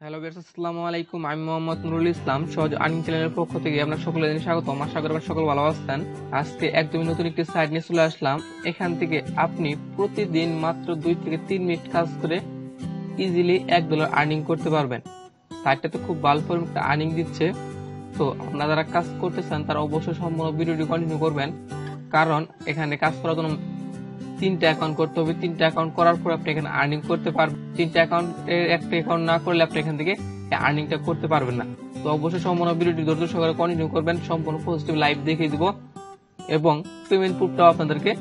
Hello viewers, আসসালামু আলাইকুম। আমি মোহাম্মদ নুরুল ইসলাম, সহজ আর্নিং চ্যানেলের পক্ষ থেকে আপনার সকলে স্বাগতম। আশা করি আপনারা সকল ভালো আছেন। আজকে একদমই নতুন একটি সাইট নিয়ে চলে আসলাম। এখান থেকে আপনি প্রতিদিন মাত্র 2 থেকে 3 মিনিট কাজ করে ইজিলি $1 আর্নিং করতে পারবেন। সাইটটাতে খুব ভালো পরিমাণে আর্নিং দিচ্ছে। তো আপনারা যারা কাজ করতে চান তারা অবশ্যই সম্পূর্ণ ভিডিওটি কন্টিনিউ করবেন, কারণ এখানে কাজ করার জন্য 3টা অ্যাকাউন্ট করতে হবে। 3টা অ্যাকাউন্ট করার পর আপনি এখানে আর্নিং করতে পারবেন। 3টা অ্যাকাউন্টের একটা অ্যাকাউন্ট না করলে আপনি এখান থেকে আর্নিংটা করতে পারবেন না। তো অবশ্যই সম্পূর্ণ ভিডিওটি ধৈর্য সহকারে কন্টিনিউ করবেন। সম্পূর্ণ পজিটিভ লাইভ দেখিয়ে দিব এবং পেমেন্ট প্রুফটাও আপনাদেরকে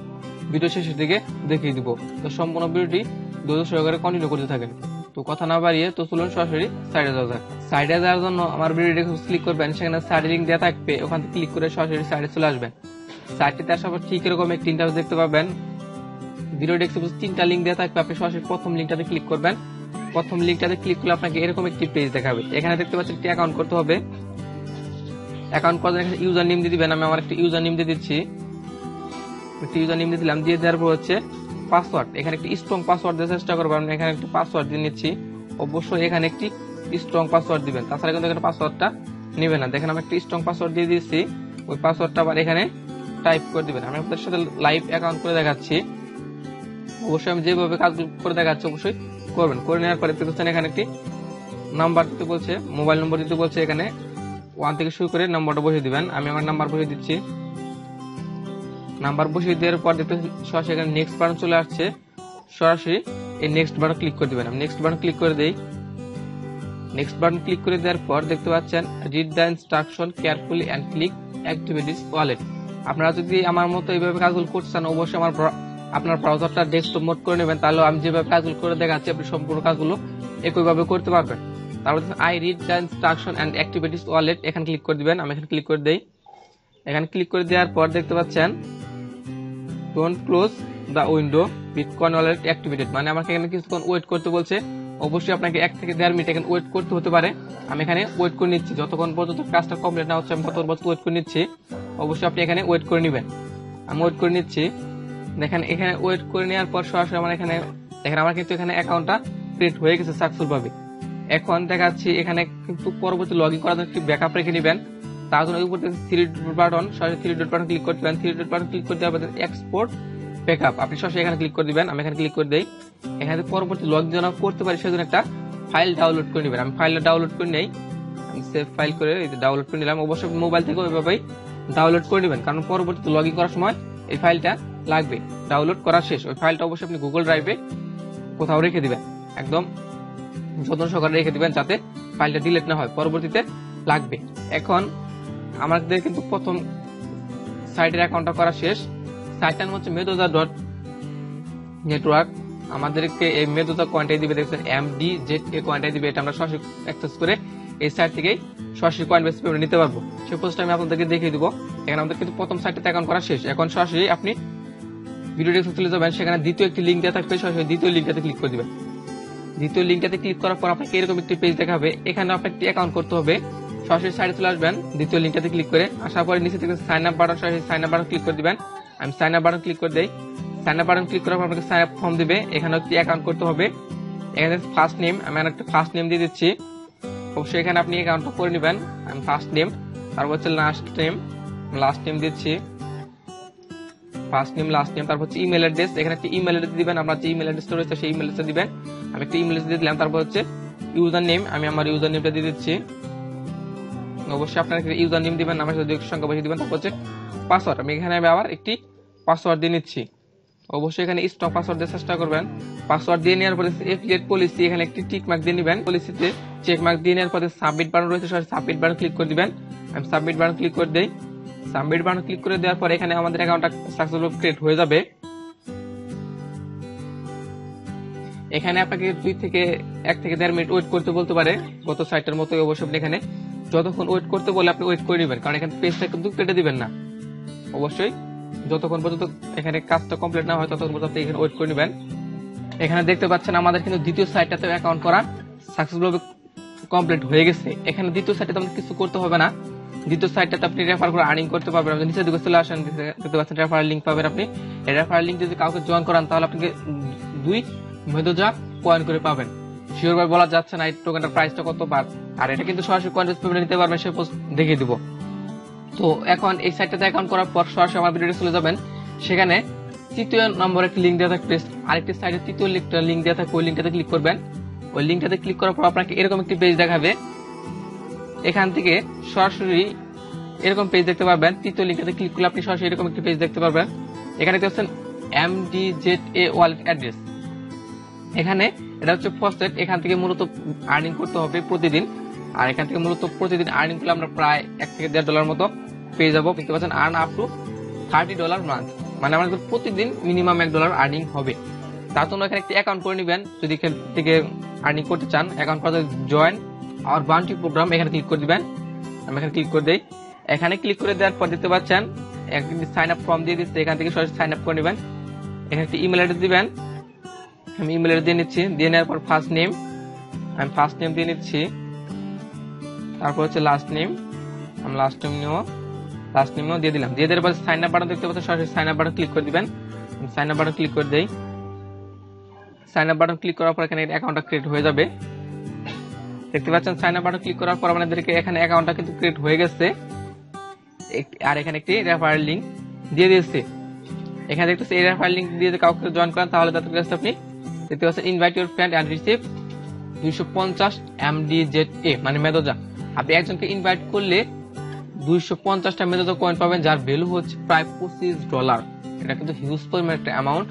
ভিডিও শেষের দিকে দেখিয়ে দিব। তো সম্পূর্ণ ভিডিওটি ধৈর্য সহকারে কন্টিনিউ করতে থাকেন। তো কথা না বাড়িয়ে তো চলুন সরাসরি সাইটে যাওয়া যাক। সাইটে যাওয়ার জন্য আমার ভিডিওটি ক্লিক করবেন, সেখানে SiteLink দেওয়া থাকবে, ওখান থেকে ক্লিক করে সরাসরি সাইটে চলে আসবেন। সাইটটিতে আসার পর ঠিক এরকম একটি ইন্টারফেস দেখতে পাবেন। ভিডিও ডেসক্রিপশনে 3টা লিংক দেওয়া থাকবে, আপনি সরাসরি প্রথম লিংকটাতে ক্লিক করবেন। প্রথম লিংকটাতে ক্লিক করলে আপনাকে এরকম একটি পেজ দেখাবে। এখানে দেখতে পাচ্ছেন একটি অ্যাকাউন্ট করতে হবে। অ্যাকাউন্ট করার জন্য ইউজার নেম দিয়ে দিবেন। আমি আমার একটা ইউজার নেম দিয়ে দিচ্ছি। একটি ইউজার নেম দিয়ে দিলাম, দিয়ে দেওয়ার পর হচ্ছে পাসওয়ার্ড। এখানে একটি স্ট্রং পাসওয়ার্ড দেওয়ার চেষ্টা করবেন। আমি এখানে একটি পাসওয়ার্ড দিয়ে নিচ্ছি। অবশ্যই এখানে একটি স্ট্রং পাসওয়ার্ড দিবেন, তাছাড়া কিন্তু এখানে পাসওয়ার্ডটা নেবে না। দেখেন আমি একটি স্ট্রং পাসওয়ার্ড দিয়ে দিয়েছি। ওই পাসওয়ার্ডটা আবার এখানে টাইপ করে দিবেন। আমি আপনাদের সাথে লাইভ অ্যাকাউন্ট করে দেখাচ্ছি। অবশ্যই আমি যেভাবে কাজ করে দেখাচ্ছি অবশ্যই করবেন। করে নেওয়ার পরে দেখতে এখানে একটি নাম্বার দিতে বলছে, মোবাইল নম্বর দিতে বলছে। এখানে 1 থেকে শুরু করে নাম্বারটা বসিয়ে দিবেন। আমি আমার নাম্বার বসিয়ে দিচ্ছি। নাম্বার বসিয়ে দেওয়ার পর দেখতে সরাসরি এখানে নেক্সট বাটন চলে আসছে। সরাসরি এই নেক্সট বাটন ক্লিক করে দিবেন। আমি নেক্সট বাটন ক্লিক করে দেই। নেক্সট বাটন ক্লিক করে দেওয়ার পর দেখতে পাচ্ছেন read the instruction carefully and click activities wallet. আপনারা যদি আমার মতো এইভাবে কাজগুলো করতে চান অবশ্যই আপনার ব্রাউজারটা ডেস্কটপ মোড করে নেবেন, তাহলে আমি যেভাবে কাজগুলো করে দেখাচ্ছি আপনি সম্পূর্ণ কাজগুলো একইভাবে করতে পারবেন। তারপর I read the instruction and activities wallet, এখানে ক্লিক করে দিবেন। আমি এখানে ক্লিক করে দেই। এখানে ক্লিক করে দেওয়ার পর দেখতে পাচ্ছেন don't close the window, bitcoin wallet activated, মানে আমাকে এখানে কিছুক্ষণ ওয়েট করতে বলছে। অবশ্যই আপনাকে 1 থেকে 1.5 মিনিট এখানে ওয়েট করতে হতে পারে। আমি এখানে ওয়েট করে নিচ্ছি, যতক্ষণ পর্যন্ত কাজটা কমপ্লিট না হচ্ছে আমি ততক্ষণ পর্যন্ত ওয়েট করে নিচ্ছি। অবশ্যই আপনি এখানে ওয়েট করে নেবেন। আমি ওয়েট করে নিচ্ছি। দেখেন এখানে ওয়েট করে নেওয়ার পর সরাসরি আমার এখানে দেখেন আমার কিন্তু এখানে অ্যাকাউন্টটা ক্রিয়েট হয়ে গেছে সাকসেসফুল ভাবে। এখন দেখাচ্ছি এখানে কিন্তু পরবর্তী লগইন করার জন্য একটি ব্যাকআপ রেখে নেবেন। তার জন্য উপরে 3 ডট বাটন, সরাসরি 3 ডট বাটন ক্লিক করতে পারেন। 3 ডট বাটন ক্লিক করে দেওয়ার পর এক্সপোর্ট ব্যাকআপ, আপনি সরাসরি এখানে ক্লিক করে দিবেন। আমি এখানে ক্লিক করে দেই। এখানে পরবর্তী লগইন যেন করতে পারি সেজন্য একটা ফাইল ডাউনলোড করে নেবেন। আমি ফাইলটা ডাউনলোড করে নেই। আমি সেভ ফাইল করে ডাউনলোড করে নিলাম। অবশ্যই মোবাইল থেকে ওইভাবেই ডাউনলোড করে নেবেন, কারণ পরবর্তীতে লগইন করার সময় এই ফাইলটা লাগবে। ডাউনলোড করা শেষ ওই ফাইলটা অবশ্যই আপনি গুগল ড্রাইভে কোথাও রেখে দিবেন, একদম যত্ন সহকারে রেখে দিবেন যাতে ফাইলটা ডিলিট না হয়, পরবর্তীতে লাগবে। এখন আমাদের কিন্তু প্রথম সাইটের অ্যাকাউন্টটা করা শেষ। সাইটটার নাম হচ্ছে মেদোজা ডট নেটওয়ার্ক। আমাদেরকে এই মেদোজা কয়েনটাই দিবে, দেখছেন MDZ কয়েনটাই দিবে। এটা আমরা সরাসরি অ্যাক্সেস করে এই সাইট থেকেই সরাসরি কয়েন বেস পেমেন্ট নিতে পারবো। সেই পোস্টটা আমি আপনাদেরকে দেখিয়ে দিব। এখানে আমাদের কিন্তু প্রথম সাইটটাতে অ্যাকাউন্ট করা শেষ। এখন সরাসরি আপনি ভিডিও ডেস্কে চলে যাবেন, সেখানে দ্বিতীয় একটি লিঙ্ক দেওয়া থাকবে, সরাসরি দ্বিতীয় লিঙ্কটাতে ক্লিক করে দিবেন। দ্বিতীয় লিঙ্কটাতে ক্লিক করার পর আপনাকে এরকম একটি পেজ দেখাবে। এখানে আপনাকে একটি অ্যাকাউন্ট করতে হবে। সরাসরি সাইটে চলে আসবেন, দ্বিতীয় লিঙ্কটাতে ক্লিক করে আসার পরে নিচে থেকে সাইন আপ বাটন, সরাসরি সাইন আপ বাটন ক্লিক করে দিবেন। আমি সাইন আপ বাটন ক্লিক করে দেই। সাইন আপ বাটন ক্লিক করার পর আপনাকে সাইন আপ ফর্ম দিবে। এখানে একটি অ্যাকাউন্ট করতে হবে। এখানে ফার্স্ট নেম, আমি একটা ফার্স্ট নেম দিয়ে দিচ্ছি। অবশ্যই এখানে আপনি অ্যাকাউন্টটা করে নেবেন। আমি ফার্স্ট নেম, তারপর হচ্ছে লাস্ট নেম দিচ্ছি। ফার্স্ট নেম, লাস্ট নেম, তারপর হচ্ছে ইমেল অ্যাড্রেস। এখানে একটা ইমেল অ্যাড্রেস দিবেন। আপনার যে ইমেল অ্যাড্রেসটা রয়েছে সেই ইমেল অ্যাড্রেসটা দিবেন। আমি একটা ইমেল অ্যাড্রেস দিয়ে দিলাম। তারপর হচ্ছে ইউজার নেম, আমি আমার ইউজার নেমটা দিয়ে দিচ্ছি। অবশ্যই আপনারা ইউজার নেম দিবেন, আমার সাথে সংখ্যা বসিয়ে দিবেন। তারপর হচ্ছে পাসওয়ার্ড, আমি এখানে আবার একটি পাসওয়ার্ড দিয়ে নিচ্ছি। অবশ্যই এখানে স্ট্রং পাসওয়ার্ড দিয়ে চেষ্টা করবেন। পাসওয়ার্ড দিয়ে নেওয়ার পরে এফিলিয়েট পলিসি, এখানে একটি টিক মার্ক দিয়ে নেবেন। পলিসিতে চেক মার্ক দিয়ে নেওয়ার পরে সাবমিট বাটন রয়েছে, সরাসরি সাবমিট বাটন ক্লিক করে দিবেন। আমি সাবমিট বাটন ক্লিক করে দেই। সাবমিট বাটন ক্লিক করে দেওয়ার পর এখানে আমাদের অ্যাকাউন্টটা সাকসেসফুল ক্রিয়েট হয়ে যাবে। এখানে আপনাকে 1 থেকে 1.5 মিনিট ওয়েট করতে বলতে পারে, গত সাইটটার মতোই। অবশ্যই আপনি এখানে যতক্ষণ ওয়েট করতে বলে আপনি ওয়েট করে নেবেন, কারণ এখানে পেজটা কিন্তু কেটে দিবেন না। অবশ্যই যতক্ষণ পর্যন্ত এখানে কাজটা কমপ্লিট না হয় ততক্ষণ পর্যন্ত এখানে ওয়েট করে নেবেন। এখানে দেখতে পাচ্ছেন আমাদের কিন্তু দ্বিতীয় সাইটটাতে অ্যাকাউন্ট করা সাকসেসফুল কমপ্লিট হয়ে গেছে। এখানে দ্বিতীয় সাইটটাতে আমাদের কিছু করতে হবে না। দ্বিতীয় সাইটটাতে আপনি রেফার করে আর্নিং করতে পারবেন। আপনি নিচের দিকে চলে আসেন, দেখতে পাচ্ছেন রেফারেল লিংক পাবেন। আপনি এই রেফারেল লিংক যদি কাউকে জয়েন করান তাহলে আপনাকে 2 মেদোজা কয়েন করে পাবেন। শিওর ভাবে বলা যাচ্ছে না এই টোকেনটার প্রাইসটা কত বার, আর এটা কিন্তু সরাসরি কয়েন পেমেন্ট নিতে পারবেন, সে পোস্ট দেখিয়ে দিব। তো এখন এই সাইটটাতে অ্যাকাউন্ট করার পর সরাসরি আমার ভিডিওতে চলে যাবেন, সেখানে তৃতীয় নম্বরে একটা লিঙ্ক দেওয়া থাকবে, আরেকটি সাইটে তৃতীয় লিঙ্ক দেওয়া থাকবে, ওই লিঙ্কটাতে ক্লিক করবেন। ওই লিঙ্কটাতে ক্লিক করার পর আপনাকে এরকম একটি পেজ দেখাবে, এখান থেকে সরাসরি এরকম পেজ দেখতে পারবেন। তৃতীয় লিঙ্কটাতে ক্লিক করলে আপনি সরাসরি এরকম একটি পেজ দেখতে পারবেন। এখানে দেখতে পাচ্ছেন MDZA ওয়ালেট অ্যাড্রেস, এখানে এটা হচ্ছে ফস্টেড, এখান থেকে মূলত আর্নিং করতে হবে প্রতিদিন, আর এখান থেকে মূলত প্রতিদিন আর্নিং করলে আমরা প্রায় $1 থেকে $1.5 মতো পেয়ে যাবো। দেখতে পাচ্ছেন আর্ন আপ টু $30 মান্থ, মানে আমাদের প্রতিদিন মিনিমাম $1 আর্নিং হবে। তার জন্য এখানে একটি অ্যাকাউন্ট করে নেবেন যদি এখান থেকে আর্নিং করতে চান। অ্যাকাউন্ট করতে জয়েন আওয়ার বাউন্টি প্রোগ্রাম, এখানে ক্লিক করে দিবেন। আমি এখানে ক্লিক করে দিই। এখানে ক্লিক করে দেওয়ার পর দেখতে পাচ্ছেন একটি সাইন আপ ফর্ম দিয়ে দিচ্ছে, এখান থেকে সরাসরি সাইন আপ করে নেবেন। এখানে একটি ইমেল অ্যাড্রেস দিবেন, আমি ইমেল অ্যাড্রেস দিয়ে নিচ্ছি। দিয়ে নেওয়ার পর ফার্স্ট নেম, আমি ফার্স্ট নেম দিয়ে নিচ্ছি। তারপর হচ্ছে লাস্ট নেম, আমি লাস্ট নেম দিয়ে দিলাম। দিয়ে দেওয়ার পর সাইন আপ বাটন দেখতে পাচ্ছেন, সরাসরি সাইন আপ বাটন ক্লিক করে দিবেন। সাইন আপ বাটন ক্লিক করে দেই। সাইন আপ বাটন ক্লিক করার পর এখানে অ্যাকাউন্টটা ক্রিয়েট হয়ে যাবে। দেখতে পাচ্ছেন সাইন আপ বাটন ক্লিক করার পর আপনাদেরকে এখানে অ্যাকাউন্টটা কিন্তু ক্রিয়েট হয়ে গেছে, আর এখানে একটি রেফারেল লিংক দিয়ে দিয়েছে। এখানে দেখতেছি এই রেফারেল লিংক দিয়ে কাউকে জয়েন করেন তাহলে তাদের কাছে আপনি দেখতে পাচ্ছেন invite your friend and receive 250 MDZA মানে মেদোজা। আপনি একজনকে ইনভাইট করলে 250টা মেদোজা কয়েন পাবেন, যার ভ্যালু হচ্ছে প্রায় $25। এটা কিন্তু হিউজ পরিমাণ একটা অ্যামাউন্ট।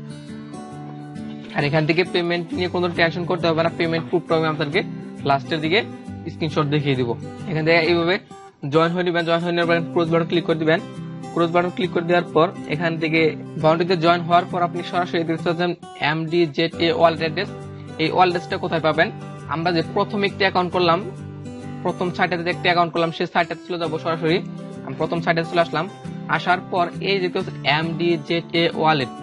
আর এখান থেকে পেমেন্ট নিয়ে কোনো টেনশন করতে হবে না, পেমেন্ট প্রুফটা আমি আপনাদেরকে লাস্টের দিকে স্ক্রিনশট দেখিয়ে দিব। এখান থেকে এইভাবে জয়েন হয়ে নেবেন। জয়েন হয়ে নেওয়ার পর ক্রস বাটন ক্লিক করে দিবেন। ক্রস বাটন ক্লিক করে দেওয়ার পর এখান থেকে বাউন্ডারিতে জয়েন হওয়ার পর আপনি সরাসরি দেখতে পাচ্ছেন MDZA ওয়ালেট অ্যাড্রেস। এই ওয়ালেটটা কোথায় পাবেন? আমরা যে প্রথম একটি অ্যাকাউন্ট করলাম, প্রথম সাইটটাতে একটি অ্যাকাউন্ট করলাম, সেই সাইটটাতে চলে যাবো সরাসরি। আমি প্রথম সাইটে চলে আসলাম। আসার পর এই যে MDZA ওয়ালেট,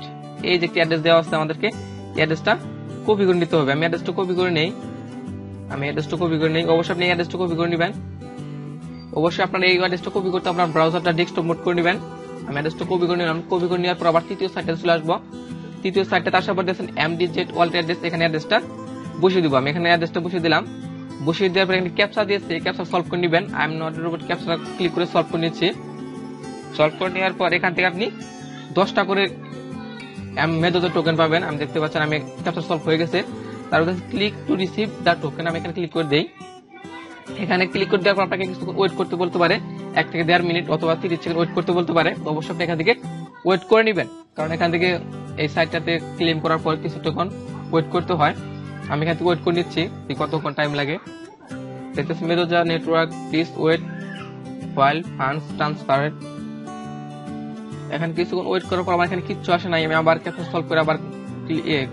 এই যে একটি অ্যাড্রেস দেওয়া আছে আমাদেরকে, এই অ্যাড্রেসটা কপি করে নিতে হবে। আমি অ্যাড্রেসটা কপি করে নেই। অবশ্যই আপনি এই অ্যাড্রেসটা কপি করে নেবেন। অবশ্যই আপনার এই অ্যাড্রেসটা কপি করতে আপনার ব্রাউজারটা ডেস্কটপ মোড করে নেবেন। আমি অ্যাড্রেসটা কপি করে নিলাম। কপি করে নেওয়ার পর আবার তৃতীয় সাইটে চলে আসবো। তৃতীয় সাইটটাতে আসার পর দেখছেন MDZA ওয়ালেট অ্যাড্রেস, এখানে অ্যাড্রেসটা বসিয়ে দিব। আমি এখানে অ্যাড্রেসটা বসিয়ে দিলাম। বসিয়ে দেওয়ার পর এখানে ক্যাপচা দিয়েছে, এই ক্যাপচা সলভ করে নেবেন। আই এম নট এর উপর ক্যাপচা ক্লিক করে সলভ করে নিচ্ছি। সলভ করে নেওয়ার পর এখান থেকে আপনি 10টা করে মেদোজা টোকেন পাবেন। আমি দেখতে পাচ্ছেন আমি ক্যাপচা সলভ হয়ে গেছে। তারপর click to receive the token, আমি এখানে ক্লিক করে দেই। এখানে ক্লিক করে দেওয়ার পর আপনাকে কিছু ওয়েট করতে বলতে পারে, 1 থেকে 1.5 মিনিট অথবা 30 সেকেন্ড ওয়েট করতে বলতে পারে। অবশ্যই আপনি এখান থেকে ওয়েট করে নেবেন, কারণ এখান থেকে এই সাইটটাতে ক্লেম করার পর কিছুক্ষণ ওয়েট করতে হয়। আমি এখান থেকে ওয়েট করে নিচ্ছি কতক্ষণ টাইম লাগে। দেখতেছি মেদোজা network please wait while funds transferred. এখানে কিছুক্ষণ ওয়েট করার পর আমার এখানে কিচ্ছু আসে নাই। আমি আবার ক্যাপচা সলভ করে আবার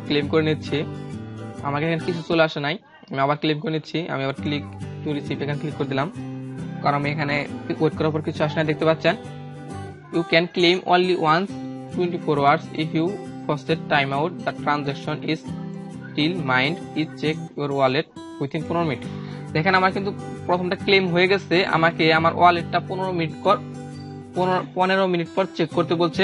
ক্লেম করে নিচ্ছি। আমাকে এখানে কিছু চলে আসে নাই, আমি আবার ক্লেম করে নিচ্ছি। আমি আবার ক্লিক টু রিসিভ এখানে ক্লিক করে দিলাম, কারণ আমি এখানে ওয়েট করার পর কিছু আসে নাই। দেখতে পাচ্ছেন you can claim only once 24 hours if you first time out the transaction is still mind is check your wallet within 15 minute. দেখেন আমার কিন্তু প্রথমটা ক্লেম হয়ে গেছে, আমাকে আমার ওয়ালেটটা 15 মিনিট পর চেক করতে বলছে,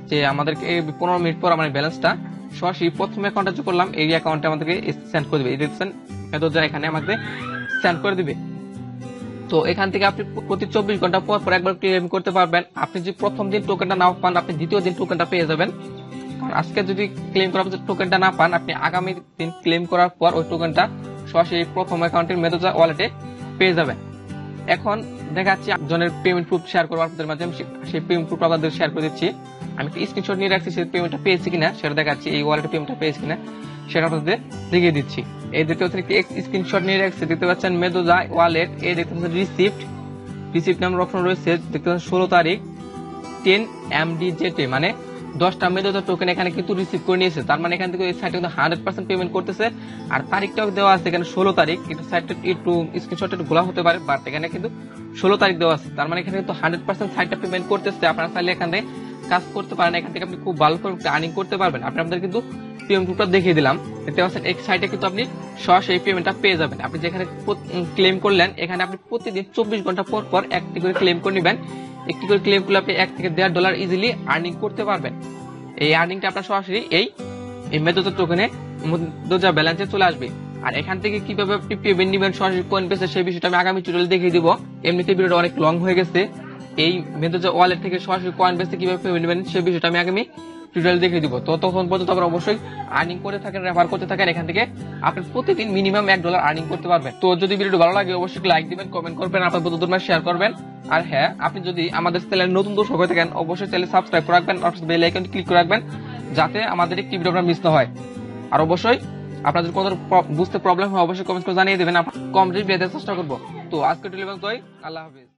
যে আমাদেরকে 15 মিনিট পর আমার ব্যালেন্সটা সরাসরি প্রথম অ্যাকাউন্টে যে করলাম এই অ্যাকাউন্টে আমাদেরকে সেন্ড করে দিবে। এই দেখছেন মেদোজা এখানে আমাদের সেন্ড করে দিবে। তো এখান থেকে আপনি প্রতি 24 ঘন্টা পর পর একবার ক্লেম করতে পারবেন। আপনি যদি প্রথম দিন টোকেনটা না পান, আপনি দ্বিতীয় দিন টোকেনটা পেয়ে যাবেন। কারণ আজকে যদি ক্লেম করার পর টোকেনটা না পান, আপনি আগামী দিন ক্লেম করার পর ওই টোকেনটা সরাসরি প্রথম অ্যাকাউন্টের মেদোজা ওয়ালেটে পেয়ে যাবেন। এখন দেখাচ্ছি একজনের পেমেন্ট প্রুফ শেয়ার করবো আপনাদের মাধ্যমে, সেই পেমেন্ট প্রুফ আপনাদের শেয়ার করে দিচ্ছি। আমি একটা স্ক্রিনশট নিয়ে রাখছি, সেই পেমেন্টটা পেয়েছি কিনা সেটা দেখাচ্ছি, এই ওয়ালেটে পেমেন্টটা পেয়েছি কিনা সেটা আপনাদের দেখিয়ে দিচ্ছি। এই দেখতে পাচ্ছেন একটি স্ক্রিনশট নিয়ে রাখছি, দেখতে পাচ্ছেন মেদোজা ওয়ালেট। এই দেখতে পাচ্ছেন রিসিপ্ট নাম্বার অপশন রয়েছে, দেখতে পাচ্ছেন 16 তারিখ 10 MDZA মানে 10টা মেদোজা টোকেন এখানে কিন্তু রিসিভ করে নিয়েছে। তার মানে এখান থেকে এই সাইটে কিন্তু 100% পেমেন্ট করতেছে। আর তারিখটাও দেওয়া আছে এখানে 16 তারিখ। এটা সাইটটা একটু স্ক্রিনশটে গোলা হতে পারে, বাট এখানে কিন্তু 16 তারিখ দেওয়া আছে। তার মানে এখানে কিন্তু 100% সাইটটা পেমেন্ট করতেছে। আপনারা চাইলে এখানে কাজ করতে পারেন, এখান থেকে আপনি খুব ভালো করে আর্নিং করতে পারবেন। আপনাদের কিন্তু পেমেন্ট প্রুফটা দেখিয়ে দিলাম, দেখতে পাচ্ছেন এই সাইটে কিন্তু আপনি সরাসরি পেমেন্টটা পেয়ে যাবেন। আপনি যেখানে ক্লেম করলেন, এখানে আপনি প্রতিদিন 24 ঘন্টা পর পর একটি করে ক্লেম করে নেবেন। একটি করে ক্লেম করলে আপনি $1 থেকে $1.5 ইজিলি আর্নিং করতে পারবেন। এই আর্নিংটা আপনার সরাসরি এই মেদোজা টোকেনে মেদোজা ব্যালেন্সে চলে আসবে। আর এখান থেকে কিভাবে আপনি পেমেন্ট নেবেন সরাসরি কয়েন পেসে সেই বিষয়টা আমি আগামী টিউটোরিয়াল দেখিয়ে দিব। এমনিতে ভিডিওটা অনেক লং হয়ে গেছে, এই মেথড ওয়ালেট থেকে সরাসরি কয়েন পেসে কিভাবে পেমেন্ট নেবেন সেই বিষয়টা আমি আগামী টিউটোরিয়াল দেখিয়ে দিব। তো তখন পর্যন্ত আপনারা অবশ্যই আর্নিং করে থাকেন, রেফার করতে থাকেন, এখান থেকে আপনি প্রতিদিন মিনিমাম $1 আর্নিং করতে পারবেন। তো যদি ভিডিওটি ভালো লাগে অবশ্যই লাইক দিবেন, কমেন্ট করবেন, আপনার বন্ধুদের মাঝে শেয়ার করবেন। আর হ্যাঁ, আপনি যদি আমাদের চ্যানেলে নতুন দর্শক হয়ে থাকেন অবশ্যই চ্যানেল সাবস্ক্রাইব করে রাখবেন, আর বেল আইকনটি ক্লিক করে রাখবেন যাতে আমাদের একটি ভিডিও আপনার মিস না হয়। আর অবশ্যই আপনাদের কোনো বুঝতে প্রবলেম হয় অবশ্যই কমেন্ট করে জানিয়ে দেবেন, কম রিপ্লাই দেওয়ার চেষ্টা করবো। তো আজকে আল্লাহ হাফেজ।